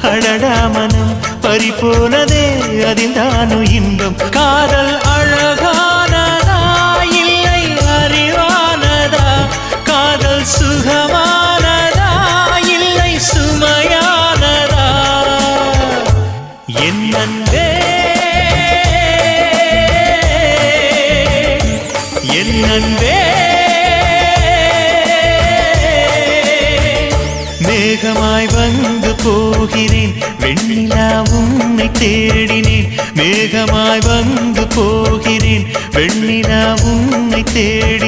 அடடா மனம் பறிபோனதே அதில் தானு இன்பம் காதல் அழகானதா இல்லை அறிவானதா காதல் சுகமானதா இல்லை சுமையானதா என் அன்பே என் அன்பே மேகமாய் வந்து போகிறேன் வெண்ணிலா உன்னை தேடினேன் மேகமாய் வந்து போகிறேன் வெண்ணிலா உன்னை தேடினேன்